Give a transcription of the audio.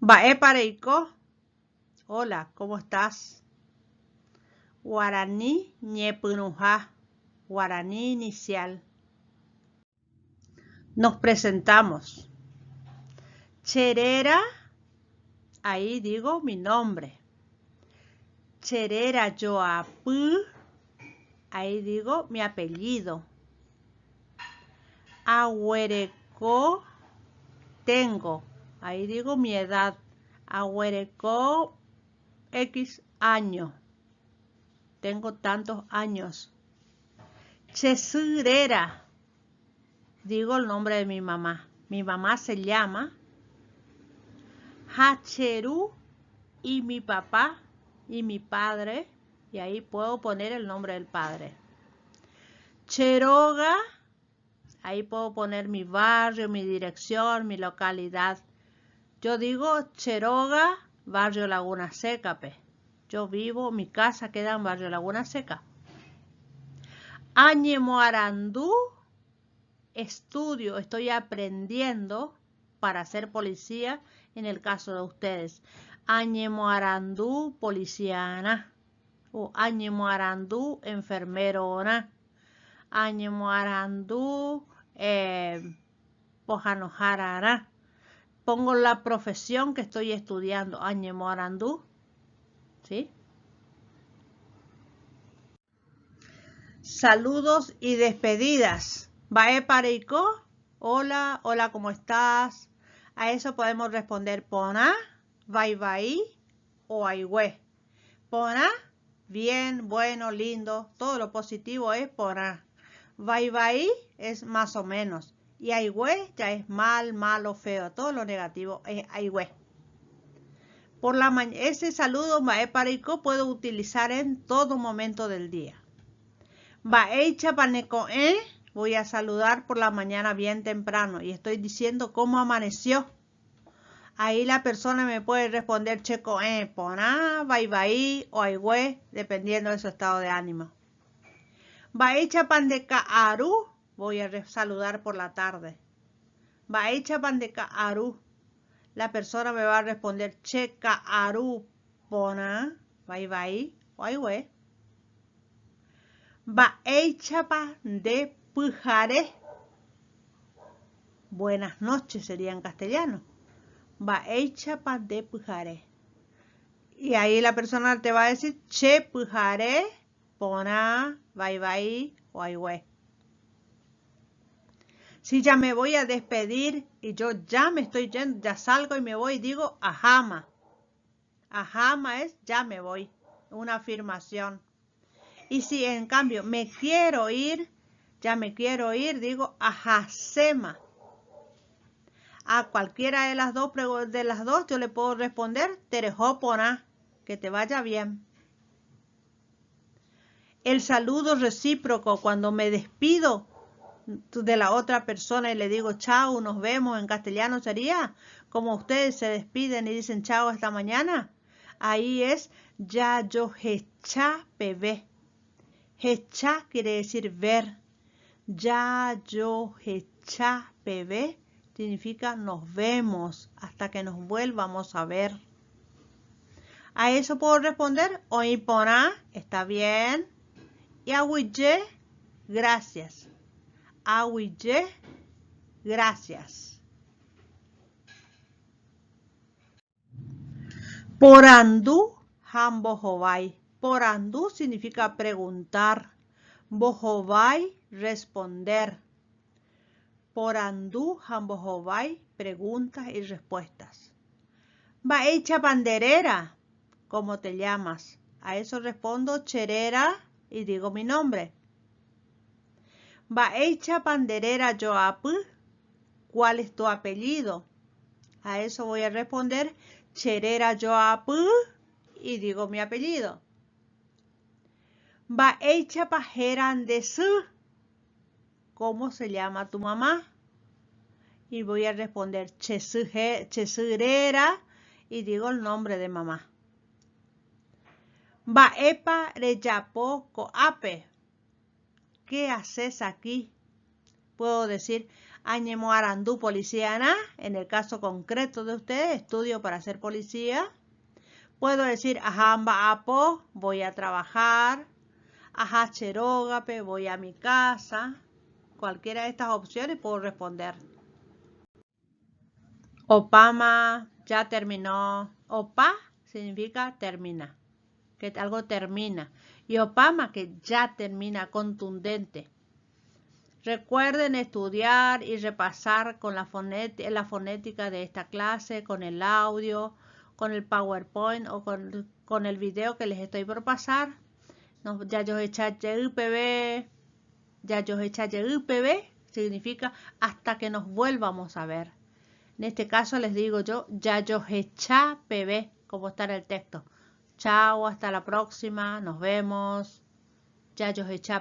Bae pareiko. Hola, ¿cómo estás? Guaraní ñepunuja. Guaraní inicial. Nos presentamos. Cherera, ahí digo mi nombre. Cherera Yoapú, ahí digo mi apellido. Ahuereco, tengo, ahí digo mi edad. Ahuereco, X años. Tengo tantos años. Chesurera, digo el nombre de mi mamá. Mi mamá se llama Hacheru y mi papá y mi padre, y ahí puedo poner el nombre del padre. Cheroga, ahí puedo poner mi barrio, mi dirección, mi localidad. Yo digo Cheroga, barrio Laguna Seca, Yo vivo, mi casa queda en barrio Laguna Seca. Añemoarandú, estudio, estoy aprendiendo para ser policía en el caso de ustedes. Añemoarandú, policiana. O Añemoarandú, enfermerona. Añemoarandú, pojanojarara. Pongo la profesión que estoy estudiando. Añemoarandú. ¿Sí? Saludos y despedidas. Bae pareiko. Hola, hola, ¿cómo estás? A eso podemos responder pona, bye bye o aigüe. Pona, bien, bueno, lindo. Todo lo positivo es pona. Bye bye es más o menos. Y aigüe ya es mal, malo, feo. Todo lo negativo es aigüe. Por la mañana, ese saludo bae pareiko puedo utilizar en todo momento del día. Bae chapaneco, voy a saludar por la mañana bien temprano y estoy diciendo cómo amaneció. Ahí la persona me puede responder checo, pona, bye bye o aigüe, dependiendo de su estado de ánimo. Bae chapandeca aru, voy a saludar por la tarde. Bae chapandeca aru, la persona me va a responder checa aru, pona, bye bye o aigüe. Bae chapa de pujare. Buenas noches sería en castellano. Bae chapa de pujare. Y ahí la persona te va a decir che pujare, pona, bye bye o aigüe. Si ya me voy a despedir y yo ya me estoy yendo, ya salgo y me voy, digo ajama. Ajama es ya me voy. Una afirmación. Y si en cambio me quiero ir, ya me quiero ir, digo ajasema. A cualquiera de las dos yo le puedo responder terejopona, que te vaya bien. El saludo recíproco cuando me despido de la otra persona y le digo chao, nos vemos, en castellano sería como ustedes se despiden y dicen chao hasta mañana. Ahí es ya yo hecha bebé. Hecha quiere decir ver. Ya yo hecha bebé significa nos vemos hasta que nos vuelvamos a ver. A eso puedo responder oipona, está bien. Y ahuille, gracias. Ahuille, gracias. Porandú, jambojobai. Porandú significa preguntar. Bojobai, responder. Porandú, jambojobai, preguntas y respuestas. Baecha panderera, ¿cómo te llamas? A eso respondo cherera y digo mi nombre. Baecha panderera yoapú, ¿cuál es tu apellido? A eso voy a responder cherera yoapú y digo mi apellido. Baecha pajeran de su, ¿cómo se llama tu mamá? Y voy a responder chesurera y digo el nombre de mamá. Baepa reyapo coape, ¿qué haces aquí? Puedo decir Añemo arandú policía en el caso concreto de ustedes, estudio para ser policía. Puedo decir ajamba apo, voy a trabajar. Ajá cherógape, voy a mi casa. Cualquiera de estas opciones puedo responder. Opama, ya terminó. Opa significa termina, que algo termina. Y opama, que ya termina, contundente. Recuerden estudiar y repasar con la fonética de esta clase, con el audio, con el PowerPoint o con el video que les estoy por pasar. Ya yo he hecho significa hasta que nos vuelvamos a ver. En este caso les digo yo, ya yo he hecho como está en el texto. Chao, hasta la próxima, nos vemos. Ya yo he hecho